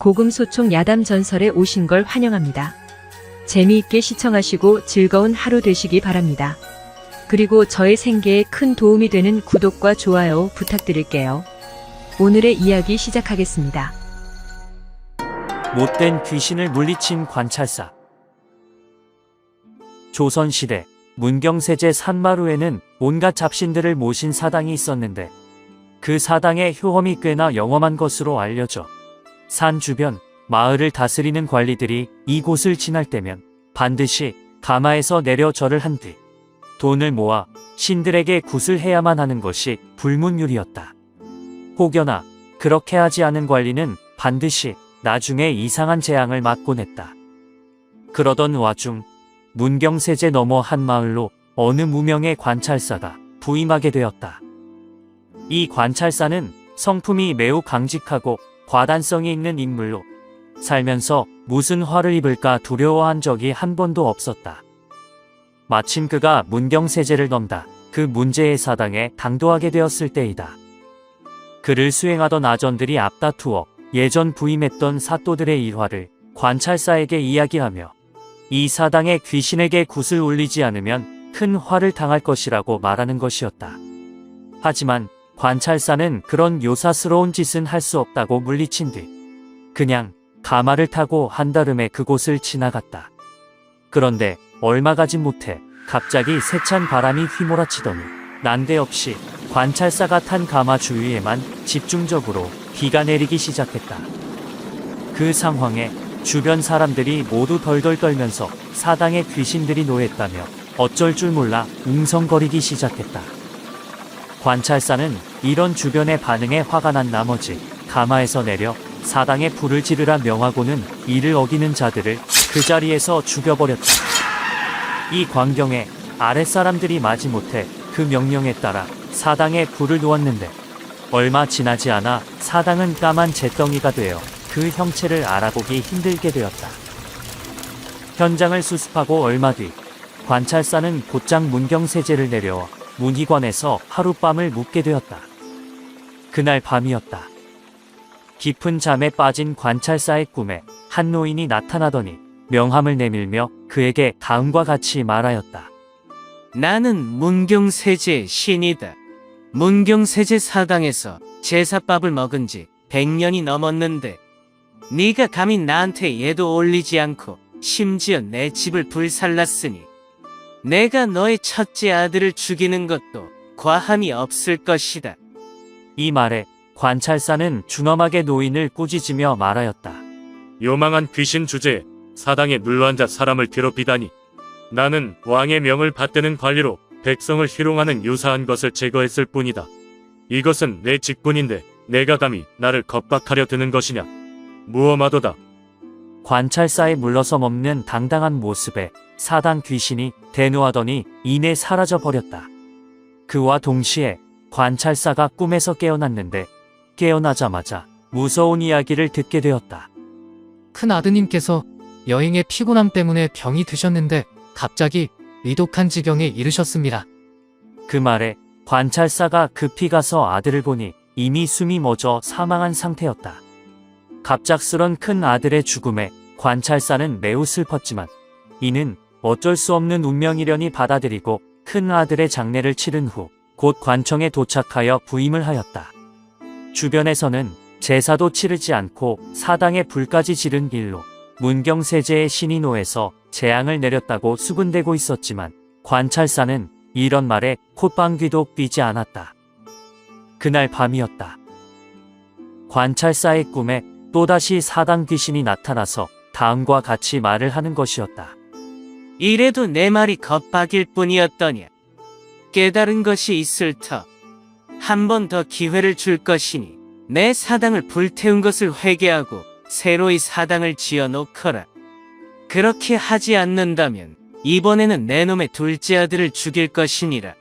고금소총 야담 전설에 오신 걸 환영합니다. 재미있게 시청하시고 즐거운 하루 되시기 바랍니다. 그리고 저의 생계에 큰 도움이 되는 구독과 좋아요 부탁드릴게요. 오늘의 이야기 시작하겠습니다. 못된 귀신을 물리친 관찰사. 조선시대 문경세제 산마루에는 온갖 잡신들을 모신 사당이 있었는데 그 사당의 효험이 꽤나 영험한 것으로 알려져 산 주변 마을을 다스리는 관리들이 이곳을 지날 때면 반드시 가마에서 내려 절을 한 뒤 돈을 모아 신들에게 굿을 해야만 하는 것이 불문율이었다. 혹여나 그렇게 하지 않은 관리는 반드시 나중에 이상한 재앙을 맞곤 했다. 그러던 와중 문경세제 너머 한 마을로 어느 무명의 관찰사가 부임하게 되었다. 이 관찰사는 성품이 매우 강직하고 과단성이 있는 인물로 살면서 무슨 화를 입을까 두려워한 적이 한 번도 없었다. 마침 그가 문경세제를 넘다 그 문제의 사당에 당도하게 되었을 때이다. 그를 수행하던 아전들이 앞다투어 예전 부임했던 사또들의 일화를 관찰사에게 이야기하며 이 사당에 귀신에게 굿을 올리지 않으면 큰 화를 당할 것이라고 말하는 것이었다. 하지만 관찰사는 그런 요사스러운 짓은 할 수 없다고 물리친 뒤 그냥 가마를 타고 한달음에 그곳을 지나갔다. 그런데 얼마 가지 못해 갑자기 세찬 바람이 휘몰아치더니 난데없이 관찰사가 탄 가마 주위에만 집중적으로 비가 내리기 시작했다. 그 상황에 주변 사람들이 모두 덜덜 떨면서 사당에 귀신들이 노했다며 어쩔 줄 몰라 웅성거리기 시작했다. 관찰사는 이런 주변의 반응에 화가 난 나머지 가마에서 내려 사당에 불을 지르라 명하고는 이를 어기는 자들을 그 자리에서 죽여버렸다. 이 광경에 아랫사람들이 마지못해 그 명령에 따라 사당에 불을 놓았는데 얼마 지나지 않아 사당은 까만 잿덩이가 되어 그 형체를 알아보기 힘들게 되었다. 현장을 수습하고 얼마 뒤 관찰사는 곧장 문경세제를 내려와 문희관에서 하룻밤을 묵게 되었다. 그날 밤이었다. 깊은 잠에 빠진 관찰사의 꿈에 한 노인이 나타나더니 명함을 내밀며 그에게 다음과 같이 말하였다. 나는 문경세제의 신이다. 문경세제 사당에서 제사밥을 먹은 지 100년이 넘었는데 네가 감히 나한테 예도 올리지 않고 심지어 내 집을 불살랐으니 내가 너의 첫째 아들을 죽이는 것도 과함이 없을 것이다. 이 말에 관찰사는 준엄하게 노인을 꾸짖으며 말하였다. 요망한 귀신 주제에 사당에 눌러앉아 사람을 괴롭히다니. 나는 왕의 명을 받드는 관리로 백성을 희롱하는 유사한 것을 제거했을 뿐이다. 이것은 내 직분인데 내가 감히 나를 겁박하려 드는 것이냐. 무엄하도다. 관찰사에 물러섬 없는 당당한 모습에 사당 귀신이 대노하더니 이내 사라져 버렸다. 그와 동시에 관찰사가 꿈에서 깨어났는데 깨어나자마자 무서운 이야기를 듣게 되었다. 큰 아드님께서 여행의 피곤함 때문에 병이 드셨는데 갑자기 위독한 지경에 이르셨습니다. 그 말에 관찰사가 급히 가서 아들을 보니 이미 숨이 멎어 사망한 상태였다. 갑작스런 큰 아들의 죽음에 관찰사는 매우 슬펐지만 이는 어쩔 수 없는 운명이려니 받아들이고 큰 아들의 장례를 치른 후 곧 관청에 도착하여 부임을 하였다. 주변에서는 제사도 치르지 않고 사당에 불까지 지른 일로 문경세제의 신이 노해서 재앙을 내렸다고 수군대고 있었지만 관찰사는 이런 말에 콧방귀도 뀌지 않았다. 그날 밤이었다. 관찰사의 꿈에 또다시 사당 귀신이 나타나서 다음과 같이 말을 하는 것이었다. 이래도 내 말이 겁박일 뿐이었더냐. 깨달은 것이 있을 터. 한 번 더 기회를 줄 것이니 내 사당을 불태운 것을 회개하고 새로이 사당을 지어놓거라. 그렇게 하지 않는다면 이번에는 내 놈의 둘째 아들을 죽일 것이니라.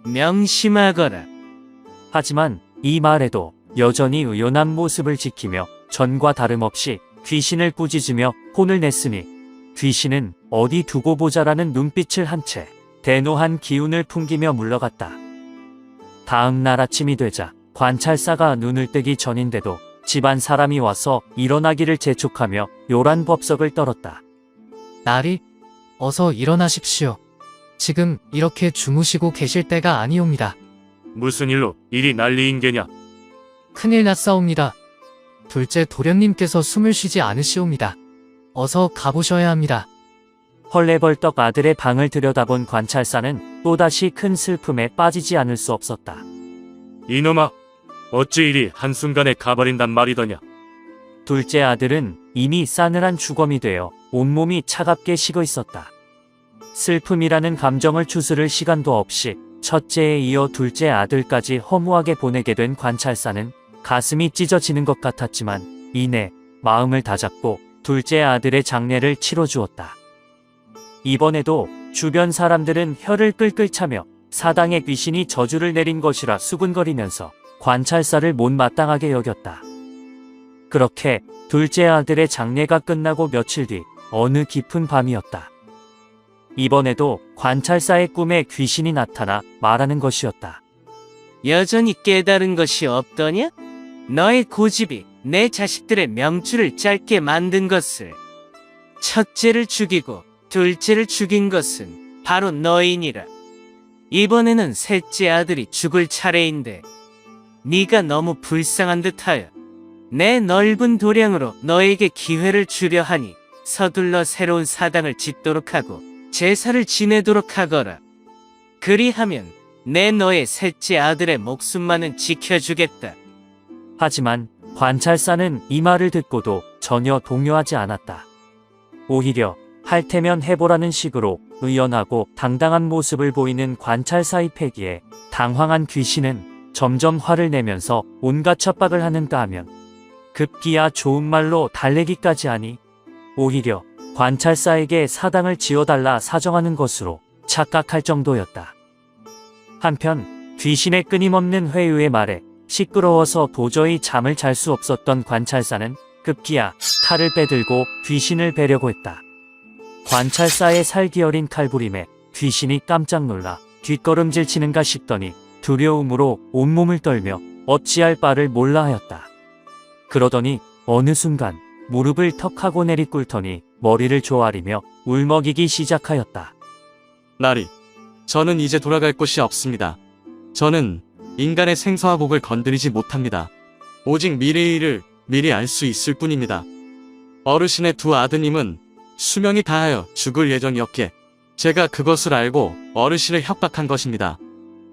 명심하거라. 하지만 이 말에도 여전히 의연한 모습을 지키며 전과 다름없이 귀신을 꾸짖으며 혼을 냈으니 귀신은 어디 두고 보자라는 눈빛을 한 채 대노한 기운을 풍기며 물러갔다. 다음 날 아침이 되자 관찰사가 눈을 뜨기 전인데도 집안 사람이 와서 일어나기를 재촉하며 요란 법석을 떨었다. 나리, 어서 일어나십시오. 지금 이렇게 주무시고 계실 때가 아니옵니다. 무슨 일로 일이 난리인 게냐? 큰일 났사옵니다. 둘째 도련님께서 숨을 쉬지 않으시옵니다. 어서 가보셔야 합니다. 헐레벌떡 아들의 방을 들여다본 관찰사는 또다시 큰 슬픔에 빠지지 않을 수 없었다. 이놈아, 어찌 이리 한순간에 가버린단 말이더냐? 둘째 아들은 이미 싸늘한 주검이 되어 온몸이 차갑게 식어 있었다. 슬픔이라는 감정을 추스를 시간도 없이 첫째에 이어 둘째 아들까지 허무하게 보내게 된 관찰사는 가슴이 찢어지는 것 같았지만 이내 마음을 다잡고 둘째 아들의 장례를 치러주었다. 이번에도 주변 사람들은 혀를 끌끌 차며 사당의 귀신이 저주를 내린 것이라 수군거리면서 관찰사를 못마땅하게 여겼다. 그렇게 둘째 아들의 장례가 끝나고 며칠 뒤 어느 깊은 밤이었다. 이번에도 관찰사의 꿈에 귀신이 나타나 말하는 것이었다. 여전히 깨달은 것이 없더냐? 너의 고집이 내 자식들의 명줄을 짧게 만든 것을. 첫째를 죽이고 둘째를 죽인 것은 바로 너이니라. 이번에는 셋째 아들이 죽을 차례인데 네가 너무 불쌍한 듯하여 내 넓은 도량으로 너에게 기회를 주려 하니 서둘러 새로운 사당을 짓도록 하고 제사를 지내도록 하거라. 그리하면 내 너의 셋째 아들의 목숨만은 지켜주겠다. 하지만 관찰사는 이 말을 듣고도 전혀 동요하지 않았다. 오히려 할 테면 해보라는 식으로 의연하고 당당한 모습을 보이는 관찰사의 패기에 당황한 귀신은 점점 화를 내면서 온갖 협박을 하는가 하면 급기야 좋은 말로 달래기까지 하니 오히려 관찰사에게 사당을 지어달라 사정하는 것으로 착각할 정도였다. 한편 귀신의 끊임없는 회유의 말에 시끄러워서 도저히 잠을 잘 수 없었던 관찰사는 급기야 칼을 빼들고 귀신을 베려고 했다. 관찰사의 살기어린 칼부림에 귀신이 깜짝 놀라 뒷걸음질 치는가 싶더니 두려움으로 온몸을 떨며 어찌할 바를 몰라 하였다. 그러더니 어느 순간 무릎을 턱 하고 내리꿇더니 머리를 조아리며 울먹이기 시작하였다. 나리, 저는 이제 돌아갈 곳이 없습니다. 저는 인간의 생사와 복을 건드리지 못합니다. 오직 미래의 일을 미리 알 수 있을 뿐입니다. 어르신의 두 아드님은 수명이 다하여 죽을 예정이었기에 제가 그것을 알고 어르신을 협박한 것입니다.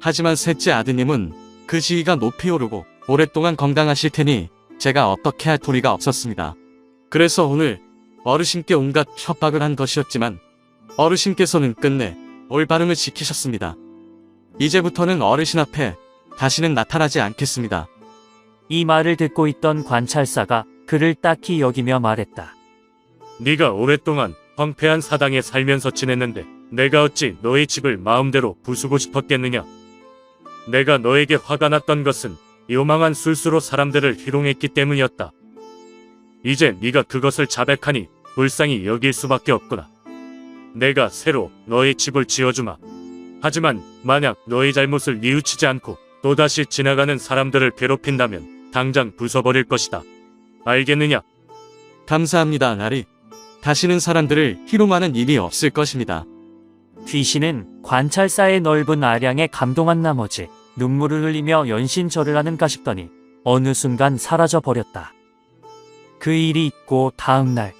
하지만 셋째 아드님은 그 지위가 높이 오르고 오랫동안 건강하실 테니 제가 어떻게 할 도리가 없었습니다. 그래서 오늘 어르신께 온갖 협박을 한 것이었지만 어르신께서는 끝내 올바름을 지키셨습니다. 이제부터는 어르신 앞에 다시는 나타나지 않겠습니다. 이 말을 듣고 있던 관찰사가 그를 딱히 여기며 말했다. 네가 오랫동안 황폐한 사당에 살면서 지냈는데 내가 어찌 너의 집을 마음대로 부수고 싶었겠느냐? 내가 너에게 화가 났던 것은 요망한 술수로 사람들을 희롱했기 때문이었다. 이제 네가 그것을 자백하니 불쌍히 여길 수밖에 없구나. 내가 새로 너의 집을 지어주마. 하지만 만약 너의 잘못을 뉘우치지 않고 또다시 지나가는 사람들을 괴롭힌다면 당장 부숴버릴 것이다. 알겠느냐? 감사합니다, 나리. 다시는 사람들을 희롱하는 일이 없을 것입니다. 귀신은 관찰사의 넓은 아량에 감동한 나머지 눈물을 흘리며 연신절을 하는가 싶더니 어느 순간 사라져 버렸다. 그 일이 있고 다음 날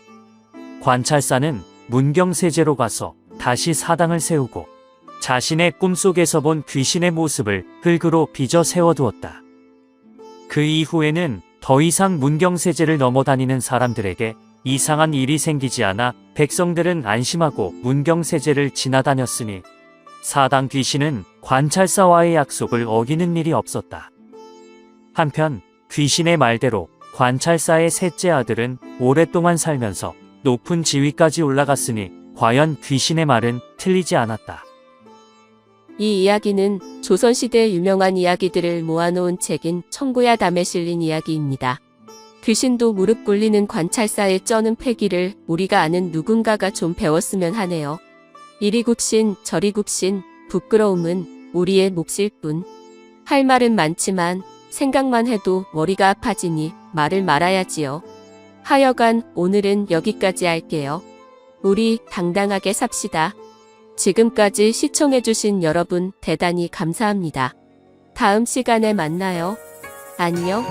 관찰사는 문경세제로 가서 다시 사당을 세우고 자신의 꿈속에서 본 귀신의 모습을 흙으로 빚어 세워두었다. 그 이후에는 더 이상 문경세제를 넘어다니는 사람들에게 이상한 일이 생기지 않아 백성들은 안심하고 문경세제를 지나다녔으니 사당 귀신은 관찰사와의 약속을 어기는 일이 없었다. 한편 귀신의 말대로 관찰사의 셋째 아들은 오랫동안 살면서 높은 지위까지 올라갔으니 과연 귀신의 말은 틀리지 않았다. 이 이야기는 조선시대의 유명한 이야기들을 모아놓은 책인 청구야담에 실린 이야기입니다. 귀신도 무릎 꿇리는 관찰사의 쩌는 패기를 우리가 아는 누군가가 좀 배웠으면 하네요. 이리 굽신 저리 굽신 부끄러움은 우리의 몫일 뿐. 할 말은 많지만 생각만 해도 머리가 아파지니 말을 말아야지요. 하여간 오늘은 여기까지 할게요. 우리 당당하게 삽시다. 지금까지 시청해주신 여러분 대단히 감사합니다. 다음 시간에 만나요. 안녕.